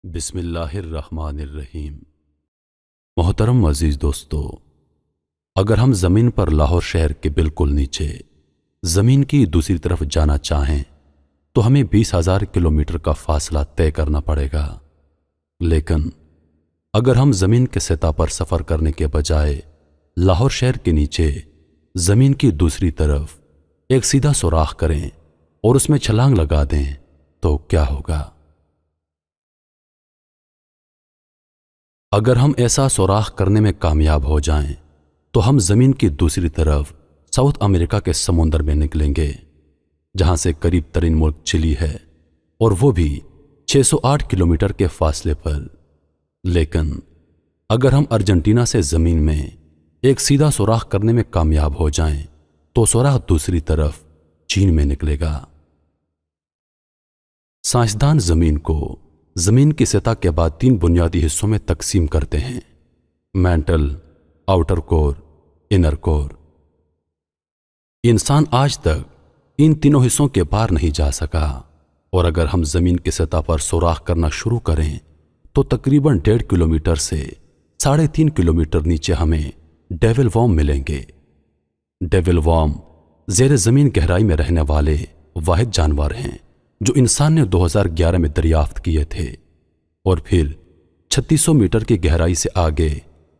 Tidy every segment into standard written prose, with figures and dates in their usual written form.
بسم اللہ الرحمن الرحیم۔ محترم عزیز دوستو، اگر ہم زمین پر لاہور شہر کے بالکل نیچے زمین کی دوسری طرف جانا چاہیں تو ہمیں 20,000 کلومیٹر کا فاصلہ طے کرنا پڑے گا، لیکن اگر ہم زمین کے سطح پر سفر کرنے کے بجائے لاہور شہر کے نیچے زمین کی دوسری طرف ایک سیدھا سوراخ کریں اور اس میں چھلانگ لگا دیں تو کیا ہوگا؟ اگر ہم ایسا سوراخ کرنے میں کامیاب ہو جائیں تو ہم زمین کی دوسری طرف ساؤتھ امریکہ کے سمندر میں نکلیں گے، جہاں سے قریب ترین ملک چلی ہے، اور وہ بھی 608 کلومیٹر کے فاصلے پر۔ لیکن اگر ہم ارجنٹینا سے زمین میں ایک سیدھا سوراخ کرنے میں کامیاب ہو جائیں تو سوراخ دوسری طرف چین میں نکلے گا۔ سائنسدان زمین کو زمین کی سطح کے بعد 3 بنیادی حصوں میں تقسیم کرتے ہیں: مینٹل، آؤٹر کور، انر کور۔ انسان آج تک ان تینوں حصوں کے پار نہیں جا سکا، اور اگر ہم زمین کی سطح پر سوراخ کرنا شروع کریں تو تقریباً 1.5 کلومیٹر سے 3.5 کلومیٹر نیچے ہمیں ڈیول وارم ملیں گے۔ ڈیول وارم زیر زمین گہرائی میں رہنے والے واحد جانور ہیں جو انسان نے 2011 میں دریافت کیے تھے، اور پھر 3600 میٹر کی گہرائی سے آگے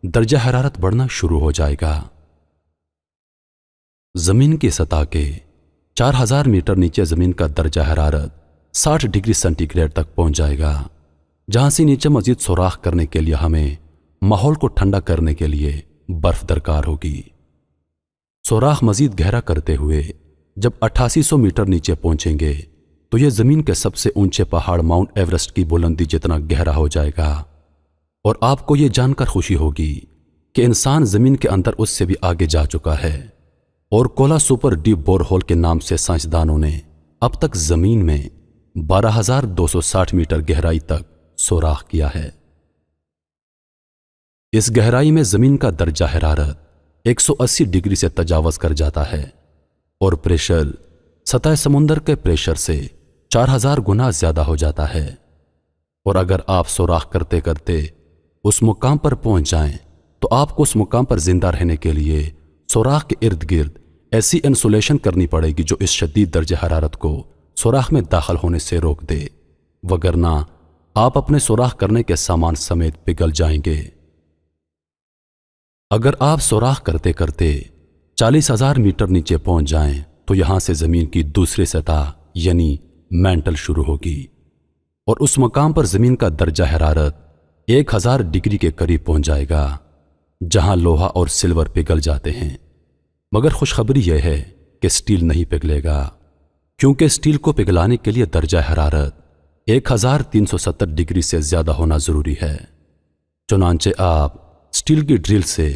درجہ حرارت بڑھنا شروع ہو جائے گا۔ زمین کی سطح کے 4000 میٹر نیچے زمین کا درجہ حرارت 60 ڈگری سینٹی گریڈ تک پہنچ جائے گا، جہاں سے نیچے مزید سوراخ کرنے کے لیے ہمیں ماحول کو ٹھنڈا کرنے کے لیے برف درکار ہوگی۔ سوراخ مزید گہرا کرتے ہوئے جب 8800 میٹر نیچے پہنچیں گے تو یہ زمین کے سب سے اونچے پہاڑ ماؤنٹ ایورسٹ کی بلندی جتنا گہرا ہو جائے گا، اور آپ کو یہ جان کر خوشی ہوگی کہ انسان زمین کے اندر اس سے بھی آگے جا چکا ہے، اور کولا سپر ڈیپ بور ہول کے نام سے سائنسدانوں نے اب تک زمین میں 12,260 میٹر گہرائی تک سوراخ کیا ہے۔ اس گہرائی میں زمین کا درجہ حرارت 180 ڈگری سے تجاوز کر جاتا ہے، اور پریشر سطح سمندر کے پریشر سے 4000 گنا زیادہ ہو جاتا ہے۔ اور اگر آپ سوراخ کرتے کرتے اس مقام پر پہنچ جائیں تو آپ کو اس مقام پر زندہ رہنے کے لیے سوراخ کے ارد گرد ایسی انسولیشن کرنی پڑے گی جو اس شدید درجہ حرارت کو سوراخ میں داخل ہونے سے روک دے، وگرنہ آپ اپنے سوراخ کرنے کے سامان سمیت پگھل جائیں گے۔ اگر آپ سوراخ کرتے کرتے 40,000 میٹر نیچے پہنچ جائیں تو یہاں سے زمین کی دوسری سطح یعنی مینٹل شروع ہوگی، اور اس مقام پر زمین کا درجہ حرارت 1000 ڈگری کے قریب پہنچ جائے گا، جہاں لوہا اور سلور پگھل جاتے ہیں۔ مگر خوشخبری یہ ہے کہ سٹیل نہیں پگھلے گا، کیونکہ سٹیل کو پگھلانے کے لیے درجہ حرارت 1370 ڈگری سے زیادہ ہونا ضروری ہے۔ چنانچہ آپ سٹیل کی ڈرل سے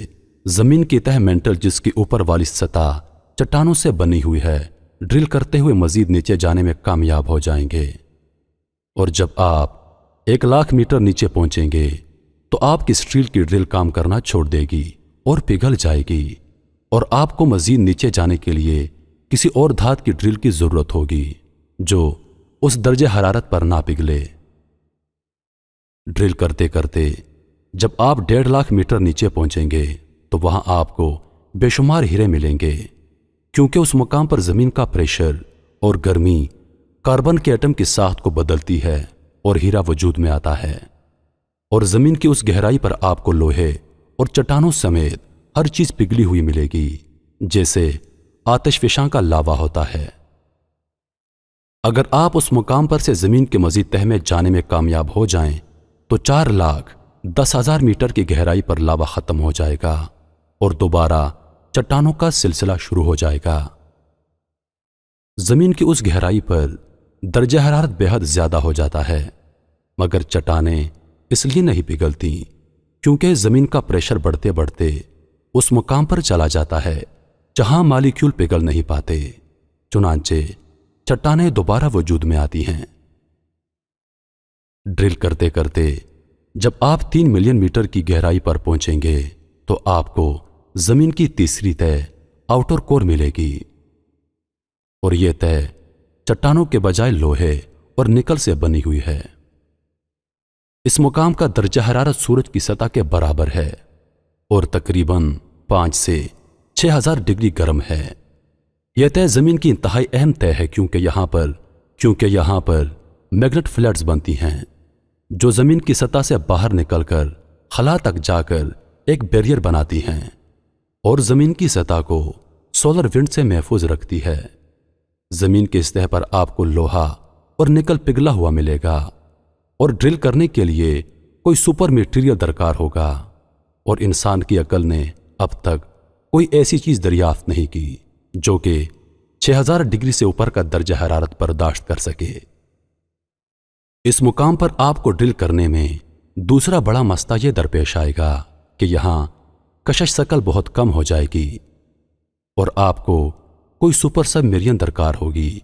زمین کی تہ مینٹل، جس کی اوپر والی سطح چٹانوں سے بنی ہوئی ہے، ڈرل کرتے ہوئے مزید نیچے جانے میں کامیاب ہو جائیں گے، اور جب آپ 1,00,000 میٹر نیچے پہنچیں گے تو آپ کی سٹیل کی ڈرل کام کرنا چھوڑ دے گی اور پگھل جائے گی، اور آپ کو مزید نیچے جانے کے لیے کسی اور دھات کی ڈرل کی ضرورت ہوگی جو اس درجہ حرارت پر نہ پگھلے۔ ڈرل کرتے کرتے جب آپ 1,50,000 میٹر نیچے پہنچیں گے تو وہاں آپ کو بے شمار ہیرے ملیں گے، کیونکہ اس مقام پر زمین کا پریشر اور گرمی کاربن کے ایٹم کی ساخت کو بدلتی ہے اور ہیرا وجود میں آتا ہے، اور زمین کی اس گہرائی پر آپ کو لوہے اور چٹانوں سمیت ہر چیز پگھلی ہوئی ملے گی، جیسے آتش فشاں کا لاوا ہوتا ہے۔ اگر آپ اس مقام پر سے زمین کے مزید تہ میں جانے میں کامیاب ہو جائیں تو 4,10,000 میٹر کی گہرائی پر لاوا ختم ہو جائے گا اور دوبارہ چٹانوں کا سلسلہ شروع ہو جائے گا۔ زمین کی اس گہرائی پر درجہ حرارت بے حد زیادہ ہو جاتا ہے، مگر چٹانیں اس لیے نہیں پگھلتی کیونکہ زمین کا پریشر بڑھتے بڑھتے اس مقام پر چلا جاتا ہے جہاں مالیکیول پگھل نہیں پاتے، چنانچہ چٹانیں دوبارہ وجود میں آتی ہیں۔ ڈرل کرتے کرتے جب آپ 3 ملین میٹر کی گہرائی پر پہنچیں گے تو آپ کو زمین کی تیسری تہ آؤٹر کور ملے گی، اور یہ تہ چٹانوں کے بجائے لوہے اور نکل سے بنی ہوئی ہے۔ اس مقام کا درجہ حرارت سورج کی سطح کے برابر ہے اور تقریباً 5 سے 6,000 ڈگری گرم ہے۔ یہ طے زمین کی انتہائی اہم طے ہے کیونکہ یہاں پر میگنیٹ فلیٹس بنتی ہیں جو زمین کی سطح سے باہر نکل کر خلا تک جا کر ایک بیریئر بناتی ہیں اور زمین کی سطح کو سولر ونڈ سے محفوظ رکھتی ہے۔ زمین کی سطح پر آپ کو لوہا اور نکل پگھلا ہوا ملے گا اور ڈرل کرنے کے لیے کوئی سپر میٹیریل درکار ہوگا، اور انسان کی عقل نے اب تک کوئی ایسی چیز دریافت نہیں کی جو کہ 6,000 ڈگری سے اوپر کا درجہ حرارت برداشت کر سکے۔ اس مقام پر آپ کو ڈرل کرنے میں دوسرا بڑا مسئلہ یہ درپیش آئے گا کہ یہاں کشش ثقل بہت کم ہو جائے گی اور آپ کو کوئی سپر سب مرین درکار ہوگی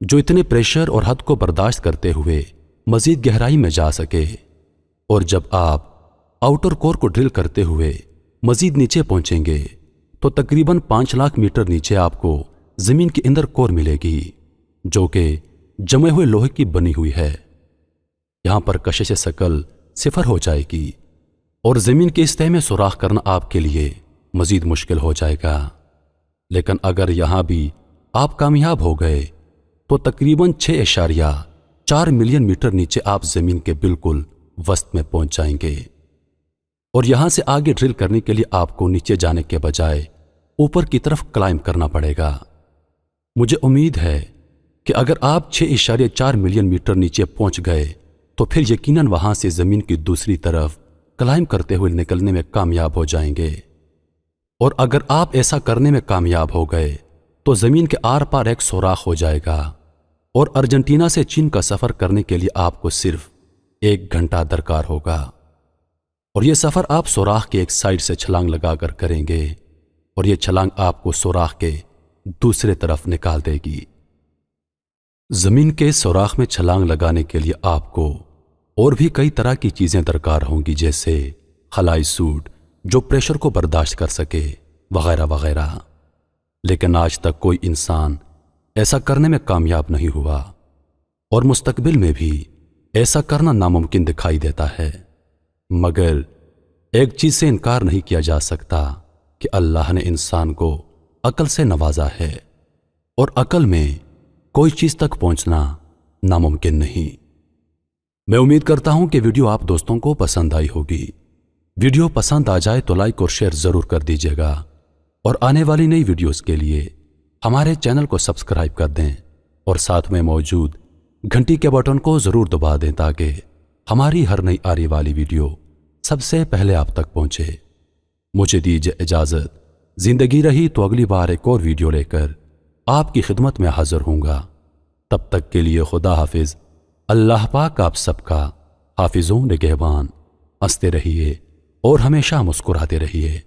جو اتنے پریشر اور حد کو برداشت کرتے ہوئے مزید گہرائی میں جا سکے۔ اور جب آپ آؤٹر کور کو ڈرل کرتے ہوئے مزید نیچے پہنچیں گے تو تقریباً 5 لاکھ میٹر نیچے آپ کو زمین کی اندر کور ملے گی جو کہ جمے ہوئے لوہے کی بنی ہوئی ہے۔ یہاں پر کشش ثقل صفر ہو جائے گی اور زمین کے اس تہہ میں سوراخ کرنا آپ کے لیے مزید مشکل ہو جائے گا۔ لیکن اگر یہاں بھی آپ کامیاب ہو گئے تو تقریباً 6.4 ملین میٹر نیچے آپ زمین کے بالکل وسط میں پہنچ جائیں گے، اور یہاں سے آگے ڈرل کرنے کے لیے آپ کو نیچے جانے کے بجائے اوپر کی طرف کلائم کرنا پڑے گا۔ مجھے امید ہے کہ اگر آپ 6.4 ملین میٹر نیچے پہنچ گئے تو پھر یقیناً وہاں سے زمین کی دوسری طرف کلائم کرتے ہوئے نکلنے میں کامیاب ہو جائیں گے، اور اگر آپ ایسا کرنے میں کامیاب ہو گئے تو زمین کے آر پار ایک سوراخ ہو جائے گا، اور ارجنٹینا سے چین کا سفر کرنے کے لیے آپ کو صرف 1 گھنٹہ درکار ہوگا، اور یہ سفر آپ سوراخ کے ایک سائڈ سے چھلانگ لگا کر کریں گے، اور یہ چھلانگ آپ کو سوراخ کے دوسرے طرف نکال دے گی۔ زمین کے سوراخ میں چھلانگ لگانے کے لیے آپ کو اور بھی کئی طرح کی چیزیں درکار ہوں گی، جیسے خلائی سوٹ جو پریشر کو برداشت کر سکے، وغیرہ وغیرہ، لیکن آج تک کوئی انسان ایسا کرنے میں کامیاب نہیں ہوا، اور مستقبل میں بھی ایسا کرنا ناممکن دکھائی دیتا ہے۔ مگر ایک چیز سے انکار نہیں کیا جا سکتا کہ اللہ نے انسان کو عقل سے نوازا ہے، اور عقل میں کوئی چیز تک پہنچنا ناممکن نہیں۔ میں امید کرتا ہوں کہ ویڈیو آپ دوستوں کو پسند آئی ہوگی۔ ویڈیو پسند آ جائے تو لائک اور شیئر ضرور کر دیجیے گا، اور آنے والی نئی ویڈیوز کے لیے ہمارے چینل کو سبسکرائب کر دیں اور ساتھ میں موجود گھنٹی کے بٹن کو ضرور دبا دیں تاکہ ہماری ہر نئی آنے والی ویڈیو سب سے پہلے آپ تک پہنچے۔ مجھے دیجیے اجازت، زندگی رہی تو اگلی بار ایک اور ویڈیو لے کر آپ کی خدمت میں حاضر ہوں گا۔ تب تک کے لیے خدا حافظ۔ اللہ پاک آپ سب کا حافظ و نگہبان۔ ہنستے رہیے اور ہمیشہ مسکراتے رہیے۔